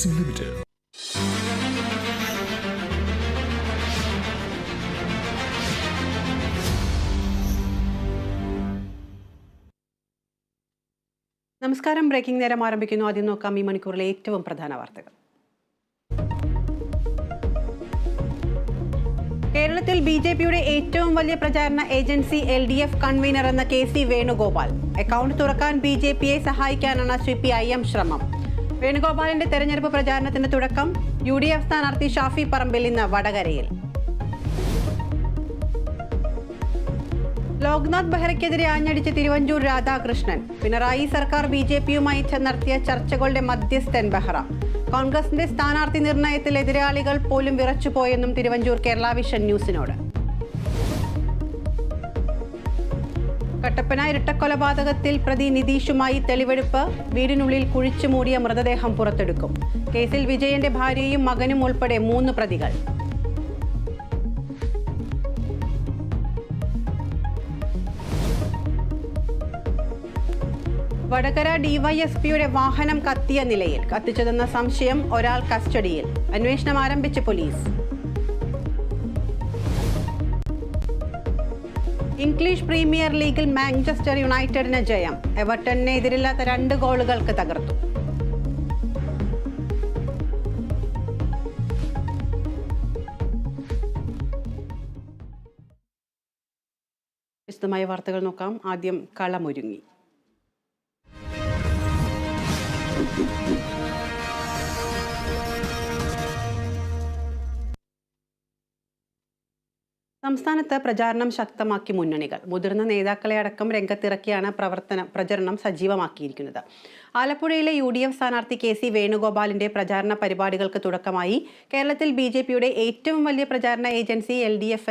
Housing Limited. നമസ്കാരം. Breaking നേരം ആരംഭിക്കുന്നു. ആദ്യം നോക്കാം ഈ മണിക്കൂറിലെ ഏറ്റവും പ്രധാന വാർത്തകൾ. കേരളത്തിൽ ബിജെപിയുടെ ഏറ്റവും വലിയ പ്രചാരണ ഏജൻസി LDF കൺവീനർ എന്ന KC വേണുഗോപാൽ. അക്കൗണ്ട് തുറക്കാൻ ബിജെപിയെ സഹായിക്കാനാണ് CPIM ശ്രമം. വേണുഗോപാലിന്റെ തെരഞ്ഞെടുപ്പ് പ്രചാരണത്തിന് തുടക്കം. UDF സ്ഥാനാർത്ഥി ഷാഫി പറമ്പിൽ ഇന്ന് വടകരയിൽ. ലോക്നാഥ് ബെഹ്റയ്ക്കെതിരെ ആഞ്ഞടിച്ച് തിരുവഞ്ചൂർ രാധാകൃഷ്ണൻ. പിണറായി സർക്കാർ BJPയുമായി നടത്തിയ ചർച്ചകളുടെ മധ്യസ്ഥൻ ബെഹ്റ. കോൺഗ്രസിന്റെ സ്ഥാനാർത്ഥി നിർണയത്തിൽ എതിരാളികൾ പോലും വിറച്ചുപോയെന്നും തിരുവഞ്ചൂർ കേരള വിഷൻ ന്യൂസിനോട്. കട്ടപ്പന ഇരട്ടക്കൊലപാതകത്തിൽ പ്രതി നിതീഷുമായി തെളിവെടുപ്പ്. വീടിനുള്ളിൽ കുഴിച്ചുമൂടിയ മൃതദേഹം പുറത്തെടുക്കും. കേസിൽ വിജയന്റെ ഭാര്യയും മകനും ഉൾപ്പെടെ 3 പ്രതികൾ. വടകര DYSPയുടെ വാഹനം കത്തിയ നിലയിൽ. കത്തിച്ചതെന്ന സംശയം. ഒരാൾ കസ്റ്റഡിയിൽ. അന്വേഷണം ആരംഭിച്ച് പോലീസ്. ഇംഗ്ലീഷ് പ്രീമിയർ ലീഗിൽ മാഞ്ചസ്റ്റർ യുണൈറ്റഡിന് ജയം. എവർട്ടണിനെ എതിരില്ലാത്ത 2 ഗോളുകൾക്ക് തകർത്തു. വിശദമായ വാർത്തകൾ നോക്കാം. ആദ്യം കളമൊരുങ്ങി. സംസ്ഥാനത്ത് പ്രചാരണം ശക്തമാക്കി മുന്നണികൾ. മുതിർന്ന നേതാക്കളെ അടക്കം രംഗത്തിറക്കിയാണ് പ്രചരണം സജീവമാക്കിയിരിക്കുന്നത്. ആലപ്പുഴയിലെ UDF സ്ഥാനാർത്ഥി KC വേണുഗോപാലിന്റെ പ്രചാരണ പരിപാടികൾക്ക് തുടക്കമായി. കേരളത്തിൽ BJPയുടെ ഏറ്റവും വലിയ പ്രചാരണ ഏജൻസി LDF